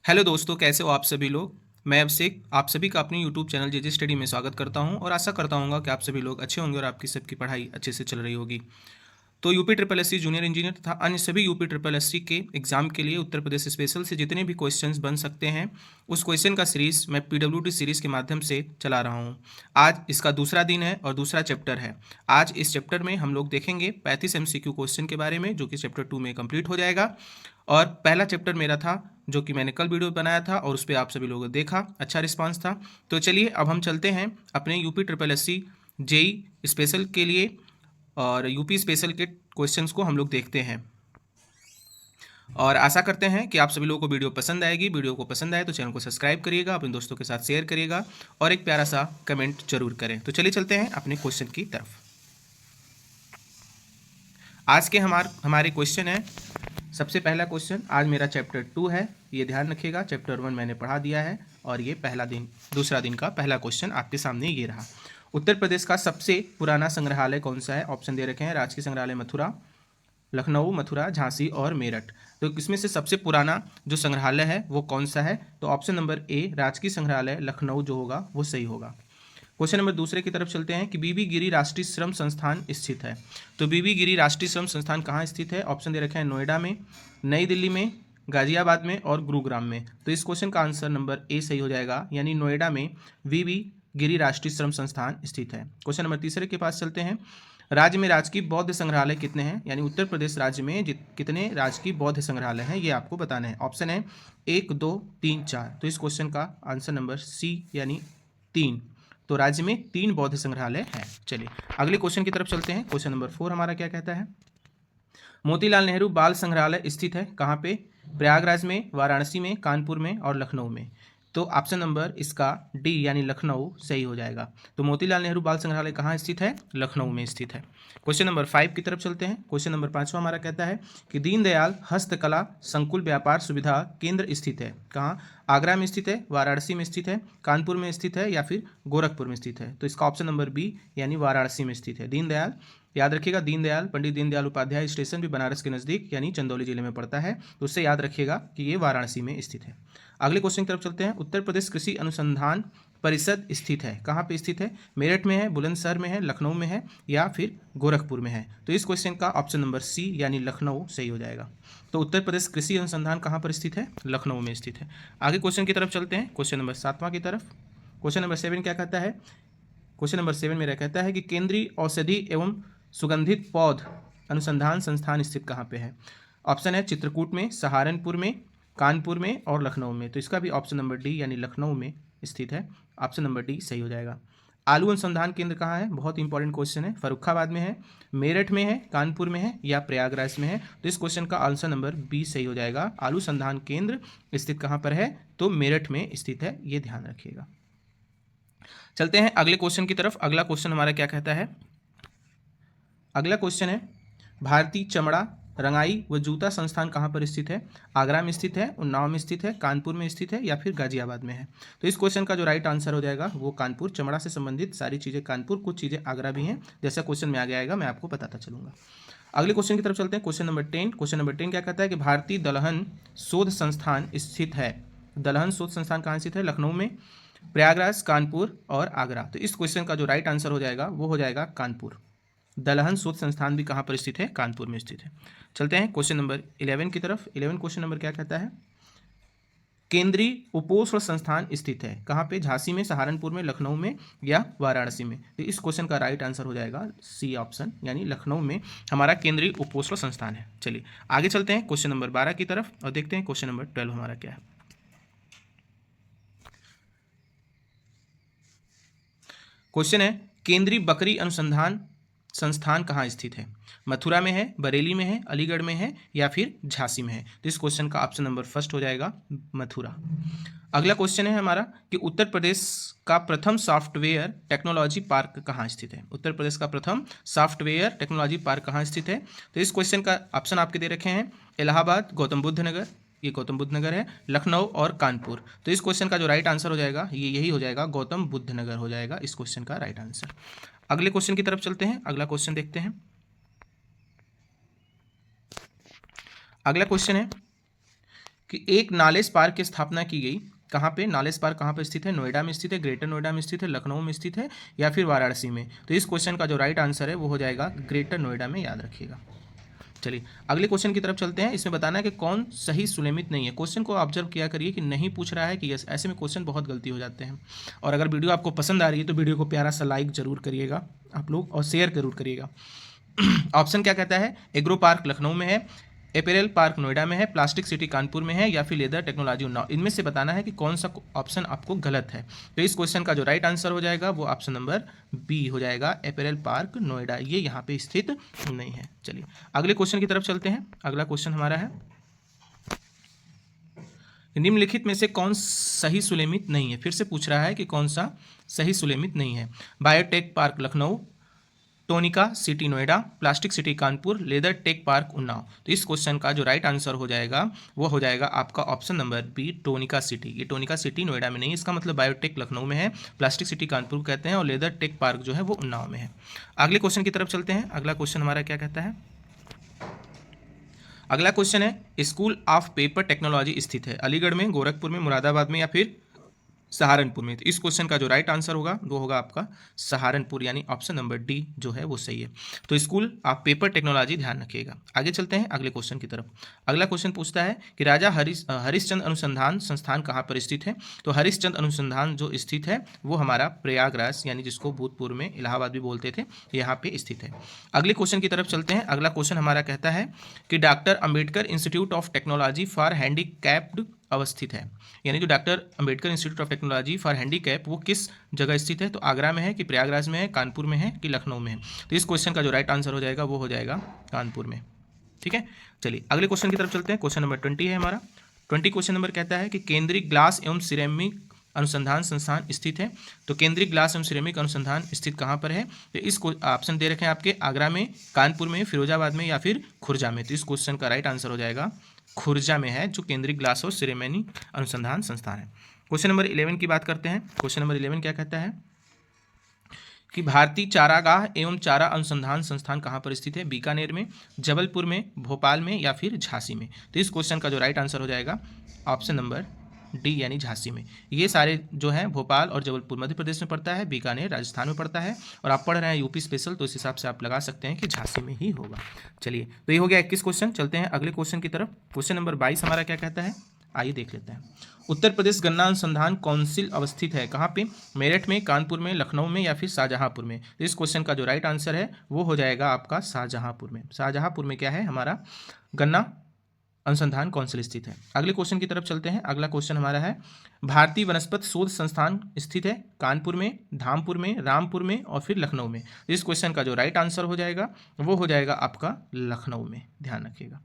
Hello दोस्तों, कैसे हो आप सभी लोग। मैं अभिषेक आप सभी का अपने यूट्यूब चैनल जेजे स्टडी में स्वागत करता हूं और आशा करता हूं कि आप सभी लोग अच्छे होंगे और आपकी सबकी पढ़ाई अच्छे से चल रही होगी। तो UP triple S C junior engineer तथा अन्य सभी यूपी ट्रिपल एस सी के एग्जाम के लिए उत्तर प्रदेश स्पेशल से जितने भी क्वेश्चंस बन सकते हैं उस क्वेश्चन का सीरीज मैं पीडब्ल्यूडी सीरीज के माध्यम से चला रहा हूं। आज इसका दूसरा दिन है और दूसरा चैप्टर है। आज इस चैप्टर में हम लोग देखेंगे 35 एमसीक्यू क्वेश्चन के बारे में, जो कि चैप्टर 2 में कंप्लीट हो जाएगा। और पहला चैप्टर मेरा था जो कि मैंने कल वीडियो बनाया था और उस पर आप सभी लोगों ने देखा, अच्छा रिस्पांस था। तो चलिए अब हम चलते हैं अपने UP triple S C JE special के लिए और यूपी स्पेशल के क्वेश्चंस को हम लोग देखते हैं और आशा करते हैं कि आप सभी लोगों को वीडियो पसंद आएगी। वीडियो को पसंद आए तो चैनल को सब्सक्राइब करिएगा, अपने दोस्तों के साथ शेयर करिएगा और एक प्यारा सा कमेंट जरूर करें। तो चलिए चलते हैं अपने क्वेश्चन की तरफ। आज के हमारे क्वेश्चन है। सबसे पहला क्वेश्चन, आज मेरा चैप्टर 2 है, ये ध्यान रखिएगा। चैप्टर 1 मैंने पढ़ा दिया है और ये दूसरा दिन का पहला क्वेश्चन आपके सामने ये रहा। उत्तर प्रदेश का सबसे पुराना संग्रहालय कौन सा है? ऑप्शन दे रखे हैं, राजकीय संग्रहालय मथुरा, लखनऊ, मथुरा, झांसी और मेरठ। तो इसमें से सबसे पुराना जो संग्रहालय है वो कौन सा है? तो ऑप्शन नंबर ए राजकीय संग्रहालय लखनऊ जो होगा वो सही होगा। क्वेश्चन नंबर दूसरे की तरफ चलते हैं कि बीबी गिरी राष्ट्रीय श्रम संस्थान स्थित है। तो बीबी गिरी राष्ट्रीय श्रम संस्थान कहाँ स्थित है? ऑप्शन दे रखे हैं, नोएडा में, नई दिल्ली में, गाजियाबाद में और गुरुग्राम में। तो इस क्वेश्चन का आंसर नंबर ए सही हो जाएगा, यानी नोएडा में बीबी गिरी राष्ट्रीय श्रम संस्थान स्थित है। क्वेश्चन नंबर तीसरे के पास चलते हैं। राज्य में राजकीय बौद्ध संग्रहालय कितने हैं? यानी उत्तर प्रदेश राज्य में कितने राजकीय बौद्ध संग्रहालय हैं ये आपको बताना है। ऑप्शन है 1, 2, 3, 4। तो इस क्वेश्चन का आंसर नंबर सी यानी 3। तो राज्य में 3 बौद्ध संग्रहालय हैं। चलिए अगले क्वेश्चन की तरफ चलते हैं। क्वेश्चन नंबर 4 हमारा क्या कहता है? मोतीलाल नेहरू बाल संग्रहालय स्थित है कहाँ पे? प्रयागराज में, वाराणसी में, कानपुर में और लखनऊ में। तो ऑप्शन नंबर इसका डी यानी लखनऊ सही हो जाएगा। तो मोतीलाल नेहरू बाल संग्रहालय कहाँ स्थित है? लखनऊ में स्थित है। क्वेश्चन नंबर 5 की तरफ चलते हैं। क्वेश्चन नंबर 5 हमारा कहता है कि दीनदयाल हस्तकला संकुल व्यापार सुविधा केंद्र स्थित है कहाँ? आगरा में स्थित है, वाराणसी में स्थित है, कानपुर में स्थित है या फिर गोरखपुर में स्थित है। तो इसका ऑप्शन नंबर बी यानी वाराणसी में स्थित है। दीनदयाल, याद रखिएगा, दीनदयाल पंडित दीनदयाल उपाध्याय स्टेशन भी बनारस के नज़दीक यानी चंदौली जिले में पड़ता है, तो उससे याद रखिएगा कि ये वाराणसी में स्थित है। अगले क्वेश्चन की तरफ चलते हैं। उत्तर प्रदेश कृषि अनुसंधान परिषद स्थित है कहाँ पे स्थित है? मेरठ में है, बुलंदशहर में है, लखनऊ में है या फिर गोरखपुर में है। तो इस क्वेश्चन का ऑप्शन नंबर सी यानी लखनऊ सही हो जाएगा। तो उत्तर प्रदेश कृषि अनुसंधान कहाँ पर स्थित है? लखनऊ में स्थित है। आगे क्वेश्चन की तरफ चलते हैं, क्वेश्चन नंबर 7वां की तरफ। क्वेश्चन नंबर 7 क्या कहता है? क्वेश्चन नंबर 7 मेरा कहता है कि केंद्रीय औषधि एवं सुगंधित पौध अनुसंधान संस्थान स्थित कहाँ पे है? ऑप्शन है चित्रकूट में, सहारनपुर में, कानपुर में और लखनऊ में। तो इसका भी ऑप्शन नंबर डी यानी लखनऊ में स्थित है। ऑप्शन नंबर डी सही हो जाएगा। आलू अनुसंधान केंद्र कहाँ है? बहुत इंपॉर्टेंट क्वेश्चन है। फर्रुखाबाद में है, मेरठ में है, कानपुर में है या प्रयागराज में है। तो इस क्वेश्चन का आंसर नंबर बी सही हो जाएगा। आलू संधान केंद्र स्थित कहाँ पर है? तो मेरठ में स्थित है, ये ध्यान रखिएगा। चलते हैं अगले क्वेश्चन की तरफ। अगला क्वेश्चन हमारा क्या कहता है? अगला क्वेश्चन है, भारतीय चमड़ा रंगाई व जूता संस्थान कहाँ पर स्थित है? आगरा में स्थित है, उन्नाव में स्थित है, कानपुर में स्थित है या फिर गाजियाबाद में है। तो इस क्वेश्चन का जो राइट आंसर हो जाएगा वो कानपुर। चमड़ा से संबंधित सारी चीज़ें कानपुर, कुछ चीज़ें आगरा भी हैं। जैसा क्वेश्चन में आगे आएगा मैं आपको बताता चलूंगा। अगले क्वेश्चन की तरफ चलते हैं। Question number 10। क्वेश्चन नंबर 10 क्या कहता है कि भारतीय दलहन शोध संस्थान स्थित है। दलहन शोध संस्थान कहाँ स्थित है? लखनऊ में, प्रयागराज, कानपुर और आगरा। तो इस क्वेश्चन का जो राइट आंसर हो जाएगा वो हो जाएगा कानपुर। दलहन शोध संस्थान भी कहाँ पर स्थित है? कानपुर में स्थित है। चलते हैं क्वेश्चन नंबर 11 की तरफ। 11 क्वेश्चन नंबर क्या कहता है? केंद्रीय उपोष्ण संस्थान स्थित है कहाँ पे? झांसी में, सहारनपुर में, लखनऊ में या वाराणसी में। तो इस क्वेश्चन का राइट आंसर हो जाएगा सी ऑप्शन यानी लखनऊ में हमारा केंद्रीय उपोष्ण संस्थान है। चलिए आगे चलते हैं क्वेश्चन नंबर 12 की तरफ और देखते हैं क्वेश्चन नंबर 12 हमारा क्या है। क्वेश्चन है, केंद्रीय बकरी अनुसंधान संस्थान कहाँ स्थित है? मथुरा में है, बरेली में है, अलीगढ़ में है या फिर झांसी में है। तो इस क्वेश्चन का ऑप्शन नंबर फर्स्ट हो जाएगा मथुरा। अगला क्वेश्चन है हमारा कि उत्तर प्रदेश का प्रथम सॉफ्टवेयर टेक्नोलॉजी पार्क कहाँ स्थित है? उत्तर प्रदेश का प्रथम सॉफ्टवेयर टेक्नोलॉजी पार्क कहाँ स्थित है? तो इस क्वेश्चन का ऑप्शन आपके दे रखे हैं, इलाहाबाद, गौतम बुद्ध नगर, ये गौतम बुद्ध नगर है, लखनऊ और कानपुर। तो इस क्वेश्चन का जो राइट आंसर हो जाएगा ये यही हो जाएगा, गौतम बुद्ध नगर हो जाएगा इस क्वेश्चन का राइट आंसर। अगले क्वेश्चन की तरफ चलते हैं। अगला क्वेश्चन देखते हैं। अगला क्वेश्चन है कि एक नॉलेज पार्क की स्थापना की गई। कहाँ पे नॉलेज पार्क कहाँ पे स्थित है? नोएडा में स्थित है, ग्रेटर नोएडा में स्थित है, लखनऊ में स्थित है या फिर वाराणसी में? तो इस क्वेश्चन का जो राइट आंसर है वो हो जाएगा ग्रेटर नोएडा में, याद रखिएगा। चलिए अगले क्वेश्चन की तरफ चलते हैं। इसमें बताना है कि कौन सही सुलेमित नहीं है। क्वेश्चन को ऑब्जर्व किया करिए कि नहीं पूछ रहा है कि यस, ऐसे में क्वेश्चन बहुत गलती हो जाते हैं। और अगर वीडियो आपको पसंद आ रही है तो वीडियो को प्यारा सा लाइक जरूर करिएगा आप लोग और शेयर जरूर करिएगा। ऑप्शन क्या कहता है? एग्रो पार्क लखनऊ में है, एपेरल पार्क नोएडा में है, प्लास्टिक सिटी कानपुर में है या फिर लेदर टेक्नोलॉजी उन्नाव। इनमें से बताना है कि कौन सा ऑप्शन आपको गलत है। तो इस क्वेश्चन का जो राइट आंसर हो जाएगा वो ऑप्शन नंबर बी हो जाएगा, एपेरल पार्क नोएडा, ये यहाँ पे स्थित नहीं है। चलिए अगले क्वेश्चन की तरफ चलते हैं। अगला क्वेश्चन हमारा है, निम्नलिखित में से कौन सही सुलेमित नहीं है? फिर से पूछ रहा है कि कौन सा सही सुलेमित नहीं है। Biotech park Lucknow, Tronica city Noida, plastic city Kanpur, leather tech park Unnao. तो इस क्वेश्चन का जो राइट आंसर हो जाएगा वो हो जाएगा आपका ऑप्शन नंबर बी, टोनिका सिटी। ये टोनिका सिटी नोएडा में नहीं, इसका मतलब बायोटेक लखनऊ में है, प्लास्टिक सिटी कानपुर कहते हैं और लेदर टेक पार्क जो है वो उन्नाव में है। अगले क्वेश्चन की तरफ चलते हैं। अगला क्वेश्चन हमारा क्या कहता है? अगला क्वेश्चन है, स्कूल ऑफ पेपर टेक्नोलॉजी स्थित है अलीगढ़ में, गोरखपुर में, मुरादाबाद में या फिर सहारनपुर में? तो इस क्वेश्चन का जो राइट आंसर होगा वो होगा आपका सहारनपुर, यानी ऑप्शन नंबर डी जो है वो सही है। तो स्कूल ऑफ पेपर टेक्नोलॉजी ध्यान रखिएगा। आगे चलते हैं अगले क्वेश्चन की तरफ। अगला क्वेश्चन पूछता है कि राजा हरिश्चंद्र अनुसंधान संस्थान कहाँ पर स्थित है? तो हरिश्चंद्र अनुसंधान जो स्थित है वो हमारा प्रयागराज, यानी जिसको भूतपूर्व में इलाहाबाद भी बोलते थे, यहाँ पे स्थित है। अगले क्वेश्चन की तरफ चलते हैं। अगला क्वेश्चन हमारा कहता है कि doctor Ambedkar institute of technology for handicapped अवस्थित है, यानी जो doctor Ambedkar institute of technology for handicap वो किस जगह स्थित है? तो आगरा में है कि प्रयागराज में है, कानपुर में है कि लखनऊ में है? तो इस क्वेश्चन का जो राइट आंसर हो जाएगा वो हो जाएगा कानपुर में। ठीक है, चलिए अगले क्वेश्चन की तरफ चलते हैं। क्वेश्चन नंबर 20 है हमारा। 20 क्वेश्चन नंबर कहता है कि केंद्रीय ग्लास एवं सिरेमिक अनुसंधान संस्थान स्थित है। तो केंद्रीय ग्लास एवं सिरेमिक अनुसंधान स्थित कहाँ पर है? तो इस ऑप्शन दे रखे हैं आपके, आगरा में, कानपुर में, फिरोजाबाद में या फिर खुर्जा में? तो इस क्वेश्चन का राइट आंसर हो जाएगा खुर्जा में है, जो केंद्रीय ग्लास और सिरेमिक अनुसंधान संस्थान है। क्वेश्चन नंबर 11 की बात करते हैं। क्वेश्चन नंबर 11 क्या कहता है कि भारतीय चारागाह एवं चारा अनुसंधान संस्थान कहाँ पर स्थित है? बीकानेर में, जबलपुर में, भोपाल में या फिर झांसी में? तो इस क्वेश्चन का जो राइट आंसर हो जाएगा ऑप्शन नंबर डी, यानी झांसी में। ये सारे जो हैं भोपाल और जबलपुर मध्य प्रदेश में पड़ता है, बीकानेर राजस्थान में पड़ता है, और आप पढ़ रहे हैं यूपी स्पेशल, तो इस हिसाब से आप लगा सकते हैं कि झांसी में ही होगा। चलिए तो ये हो गया 21 क्वेश्चन। चलते हैं अगले क्वेश्चन की तरफ। क्वेश्चन नंबर 22 हमारा क्या कहता है, आइए देख लेते हैं। उत्तर प्रदेश गन्ना अनुसंधान काउंसिल अवस्थित है कहाँ पे? मेरठ में, कानपुर में, लखनऊ में या फिर शाहजहांपुर में? तो इस क्वेश्चन का जो राइट आंसर है वो हो जाएगा आपका शाहजहांपुर में। शाहजहांपुर में क्या है हमारा? गन्ना अनुसंधान काउंसिल स्थित है। अगले क्वेश्चन की तरफ चलते हैं। अगला क्वेश्चन हमारा है, भारतीय वनस्पति शोध संस्थान स्थित है कानपुर में, धामपुर में, रामपुर में और फिर लखनऊ में? इस क्वेश्चन का जो राइट आंसर हो जाएगा वो हो जाएगा आपका लखनऊ में, ध्यान रखिएगा।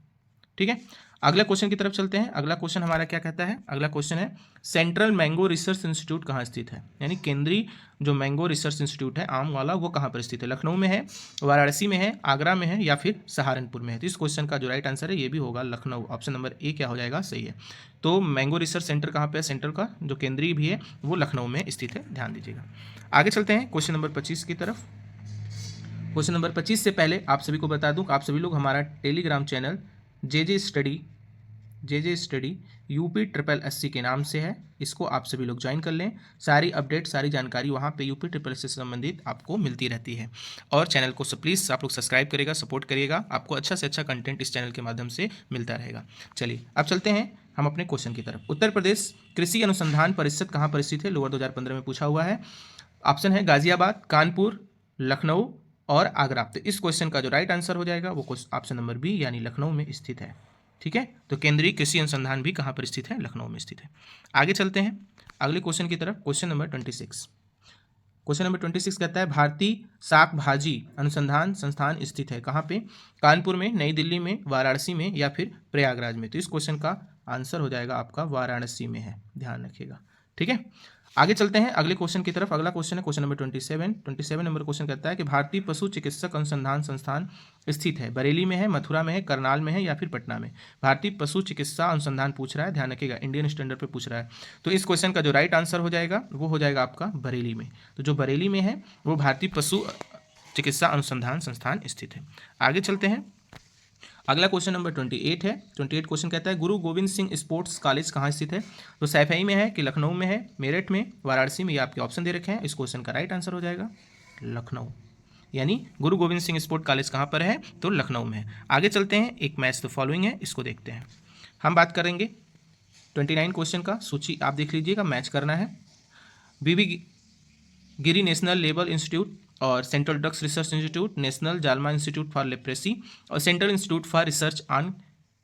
ठीक है, अगला क्वेश्चन की तरफ चलते हैं। अगला क्वेश्चन हमारा क्या कहता है? अगला क्वेश्चन है, सेंट्रल मैंगो रिसर्च इंस्टीट्यूट कहाँ स्थित है? यानी केंद्रीय जो मैंगो रिसर्च इंस्टीट्यूट है आम वाला, वो कहाँ पर स्थित है? लखनऊ में है, वाराणसी में है, आगरा में है या फिर सहारनपुर में है? तो इस क्वेश्चन का जो राइट आंसर है ये भी होगा लखनऊ, ऑप्शन नंबर ए क्या हो जाएगा? सही है। तो मैंगो रिसर्च सेंटर कहाँ पे है? सेंट्रल का जो केंद्रीय भी है वो लखनऊ में स्थित है, ध्यान दीजिएगा। आगे चलते हैं क्वेश्चन नंबर 25 की तरफ। क्वेश्चन नंबर 25 से पहले आप सभी को बता दूं कि आप सभी लोग हमारा टेलीग्राम चैनल जे स्टडी UP SSC के नाम से है, इसको आप सभी लोग ज्वाइन कर लें। सारी अपडेट, सारी जानकारी वहाँ पे UP SSC से संबंधित आपको मिलती रहती है। और चैनल को प्लीज़ आप लोग सब्सक्राइब करिएगा, सपोर्ट करिएगा, आपको अच्छा से अच्छा कंटेंट इस चैनल के माध्यम से मिलता रहेगा। चलिए अब चलते हैं हम अपने क्वेश्चन की तरफ। उत्तर प्रदेश कृषि अनुसंधान परिषद कहाँ पर स्थित है? लोअर 2015 में पूछा हुआ है। ऑप्शन है गाजियाबाद, कानपुर, लखनऊ और आगरा। तो इस क्वेश्चन का जो राइट आंसर हो जाएगा वो ऑप्शन नंबर बी, यानी लखनऊ में स्थित है। ठीक है, तो केंद्रीय कृषि अनुसंधान भी कहाँ पर स्थित है? लखनऊ में स्थित है। आगे चलते हैं अगले क्वेश्चन की तरफ। Question number 26। क्वेश्चन नंबर 26 कहता है, भारतीय शाक भाजी अनुसंधान संस्थान स्थित है कहाँ पे? कानपुर में, नई दिल्ली में, वाराणसी में या फिर प्रयागराज में? तो इस क्वेश्चन का आंसर हो जाएगा आपका वाराणसी में है, ध्यान रखिएगा। ठीक है, आगे चलते हैं अगले क्वेश्चन की तरफ। अगला क्वेश्चन है क्वेश्चन नंबर 27 नंबर क्वेश्चन कहता है कि भारतीय पशु चिकित्सक अनुसंधान संस्थान स्थित है बरेली में है, मथुरा में है, करनाल में है या फिर पटना में? भारतीय पशु चिकित्सा अनुसंधान पूछ रहा है, ध्यान रखिएगा, इंडियन स्टैंडर्ड पे पूछ रहा है। तो इस क्वेश्चन का जो राइट आंसर हो जाएगा वो हो जाएगा आपका बरेली में। तो जो बरेली में है वो भारतीय पशु चिकित्सा अनुसंधान संस्थान स्थित है। आगे चलते हैं अगला क्वेश्चन नंबर 28 है। 28 क्वेश्चन कहता है गुरु गोविंद सिंह स्पोर्ट्स कॉलेज कहाँ स्थित है? तो सैफई में है कि लखनऊ में है, मेरठ में, वाराणसी में, ये आपके ऑप्शन दे रखे हैं। इस क्वेश्चन का राइट आंसर हो जाएगा लखनऊ, यानी गुरु गोविंद सिंह स्पोर्ट्स कॉलेज कहाँ पर है? तो लखनऊ में है। आगे चलते हैं, एक मैच द फॉलोइंग है, इसको देखते हैं। हम बात करेंगे 29 क्वेश्चन का, सूची आप देख लीजिएगा, मैच करना है। V V Giri national labour institute और central drugs research institute, national JALMA institute for leprosy और central institute for research on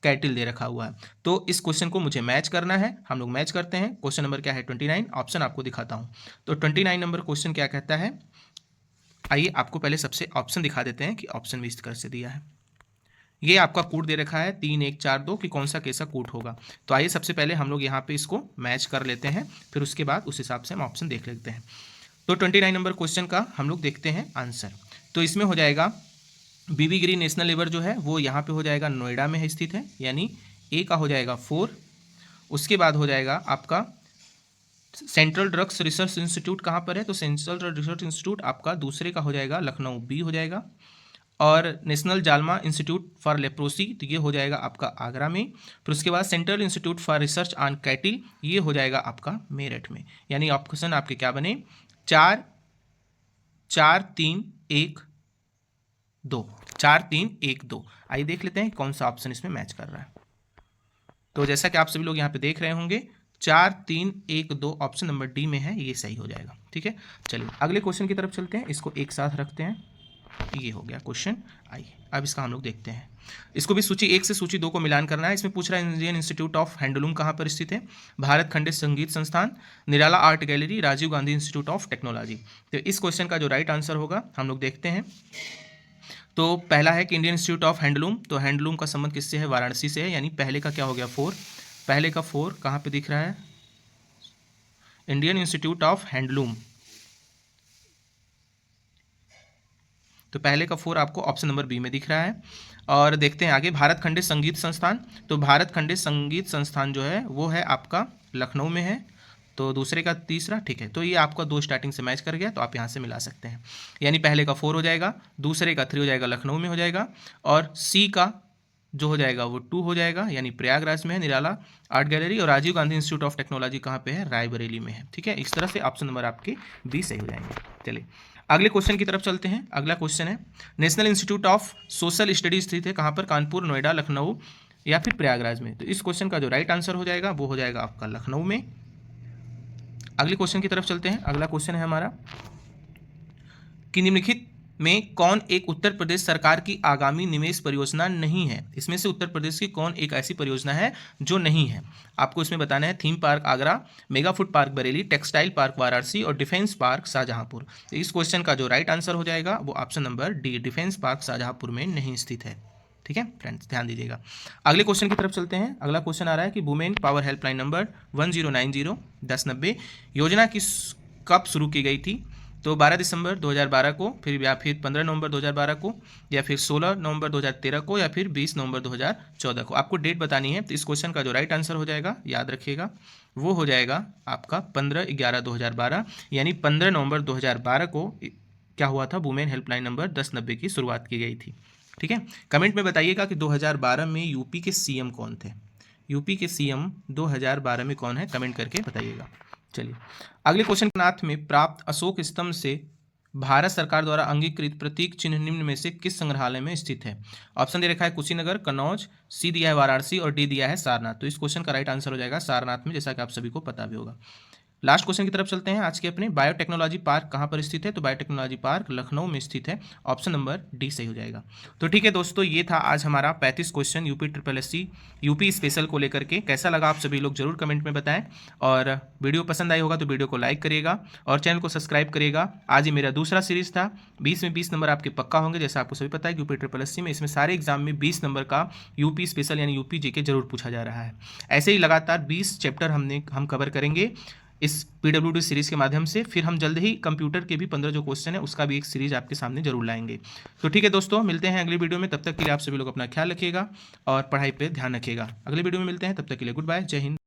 cattle दे रखा हुआ है। तो इस क्वेश्चन को मुझे मैच करना है, हम लोग मैच करते हैं। क्वेश्चन नंबर क्या है? 29। ऑप्शन आपको दिखाता हूँ। तो 29 नंबर क्वेश्चन क्या कहता है, आइए आपको पहले सबसे ऑप्शन दिखा देते हैं कि ऑप्शन भी इस तरह से दिया है। ये आपका कोड दे रखा है 3 1 4 2 कि कौन सा कैसा कोड होगा। तो आइए सबसे पहले हम लोग यहाँ पे इसको मैच कर लेते हैं, फिर उसके बाद उस हिसाब से हम ऑप्शन देख लेते हैं। तो 29 नंबर क्वेश्चन का हम लोग देखते हैं आंसर। तो इसमें हो जाएगा बीबी गिरी नेशनल लेबर जो है वो यहाँ पे हो जाएगा नोएडा में है स्थित है, यानी ए का हो जाएगा 4। उसके बाद हो जाएगा आपका सेंट्रल ड्रग्स रिसर्च इंस्टीट्यूट कहाँ पर है? तो सेंट्रल ड्रग्स रिसर्च इंस्टीट्यूट आपका दूसरे का हो जाएगा लखनऊ, बी हो जाएगा। और national JALMA institute for leprosy, तो ये हो जाएगा आपका आगरा में। फिर उसके बाद central institute for research on कैटिल, ये हो जाएगा आपका मेरठ में। यानी ऑप्शन आपके क्या बने? 4 4 3 1 2, 4 3 1 2। आइए देख लेते हैं कौन सा ऑप्शन इसमें मैच कर रहा है। तो जैसा कि आप सभी लोग यहाँ पे देख रहे होंगे 4 3 1 2 ऑप्शन नंबर डी में है, ये सही हो जाएगा। ठीक है, चलिए अगले क्वेश्चन की तरफ चलते हैं, इसको एक साथ रखते हैं। ये हो गया क्वेश्चन। आइए अब इसका हम लोग देखते हैं। इसको भी सूची 1 से सूची 2 को मिलान करना है। इसमें पूछ रहा है इंडियन इंस्टीट्यूट ऑफ हैंडलूम कहाँ पर स्थित है? भारत खंडित संगीत संस्थान, Nirala art gallery, Rajiv Gandhi institute of technology. तो इस क्वेश्चन का जो राइट आंसर होगा हम लोग देखते हैं। तो पहला है कि इंडियन इंस्टीट्यूट ऑफ हैंडलूम, तो हैंडलूम का संबंध किससे है? वाराणसी से है, यानी पहले का क्या हो गया 4। पहले का 4 कहाँ पे दिख रहा है? इंडियन इंस्टीट्यूट ऑफ हैंडलूम, तो पहले का 4 आपको ऑप्शन नंबर बी में दिख रहा है। और देखते हैं आगे, भारत खंडित संगीत संस्थान, तो भारत खंडित संगीत संस्थान जो है वो है आपका लखनऊ में है। तो दूसरे का तीसरा, ठीक है, तो ये आपका 2 स्टार्टिंग से मैच कर गया, तो आप यहाँ से मिला सकते हैं। यानी पहले का 4 हो जाएगा, दूसरे का 3 हो जाएगा, लखनऊ में हो जाएगा, और सी का जो हो जाएगा वो 2 हो जाएगा, यानी प्रयागराज में है निराला आर्ट गैलरी, और Rajiv Gandhi institute of technology कहाँ पे है? रायबरेली में है। ठीक है, इस तरह से ऑप्शन नंबर आपके बी सही हो जाएंगे। चलिए अगले क्वेश्चन की तरफ चलते हैं। अगला क्वेश्चन है national institute of social studies स्थित है कहाँ पर? कानपुर, नोएडा, लखनऊ या फिर प्रयागराज में। तो इस क्वेश्चन का जो राइट आंसर हो जाएगा वो हो जाएगा आपका लखनऊ में। अगले क्वेश्चन की तरफ चलते हैं। अगला क्वेश्चन है हमारा कि निम्नलिखित में कौन एक उत्तर प्रदेश सरकार की आगामी निवेश परियोजना नहीं है? इसमें से उत्तर प्रदेश की कौन एक ऐसी परियोजना है जो नहीं है? आपको इसमें बताना है theme park Agra, mega food park Bareilly, textile park Varanasi और डिफेंस पार्क शाहजहांपुर। तो इस क्वेश्चन का जो राइट आंसर हो जाएगा वो option number D, defence park Shahjahanpur में नहीं स्थित है। ठीक है फ्रेंड्स, ध्यान दीजिएगा। अगले क्वेश्चन की तरफ चलते हैं। अगला क्वेश्चन आ रहा है कि वुमेन पावर हेल्पलाइन नंबर 1090 1090 योजना कब शुरू की गई थी? तो 12 दिसंबर 2012 को, फिर या फिर 15 नवंबर 2012 को, या फिर 16 नवंबर 2013 को, या फिर 20 नवंबर 2014 को। आपको डेट बतानी है। तो इस क्वेश्चन का जो राइट आंसर हो जाएगा, याद रखिएगा, वो हो जाएगा आपका 15/11/2012, यानी 15 नवंबर 2012 को क्या हुआ था? वुमेन हेल्पलाइन नंबर 1090 की शुरुआत की गई थी। ठीक है, कमेंट में बताइएगा कि 2012 में यूपी के सीएम कौन थे? यूपी के सीएम 2012 में कौन है? कमेंट करके बताइएगा। चलिए अगले क्वेश्चन, नाथ में प्राप्त अशोक स्तंभ से भारत सरकार द्वारा अंगीकृत प्रतीक चिन्ह निम्न में से किस संग्रहालय में स्थित है? ऑप्शन दे रखा है कुशीनगर, कन्नौज, सी दिया है वाराणसी और डी दिया है सारनाथ। तो इस क्वेश्चन का राइट आंसर हो जाएगा सारनाथ में, जैसा कि आप सभी को पता भी होगा। लास्ट क्वेश्चन की तरफ चलते हैं आज के अपने। बायोटेक्नोलॉजी पार्क कहाँ पर स्थित है? तो बायोटेक्नोलॉजी पार्क लखनऊ में स्थित है। ऑप्शन नंबर डी सही हो जाएगा। तो ठीक है दोस्तों, ये था आज हमारा 35 question UP SSSC UP special को लेकर के। कैसा लगा आप सभी लोग जरूर कमेंट में बताएं, और वीडियो पसंद आई होगा तो वीडियो को लाइक करिएगा और चैनल को सब्सक्राइब करिएगा। आज ये मेरा दूसरा सीरीज था। 20 में 20 नंबर आपके पक्का होंगे, जैसा आपको सभी पता है। यूपी SSSC में इसमें सारे एग्जाम में 20 नंबर का यूपी स्पेशल यानी यूपी जीके जरूर पूछा जा रहा है। ऐसे ही लगातार 20 चैप्टर हम कवर करेंगे इस PWD सीरीज़ के माध्यम से। फिर हम जल्द ही कंप्यूटर के भी 15 जो क्वेश्चन है उसका भी एक सीरीज आपके सामने जरूर लाएंगे। तो ठीक है दोस्तों, मिलते हैं अगली वीडियो में। तब तक के लिए आप सभी लोग अपना ख्याल रखिएगा और पढ़ाई पे ध्यान रखिएगा। अगले वीडियो में मिलते हैं, तब तक के लिए गुड बाय, जय हिंद।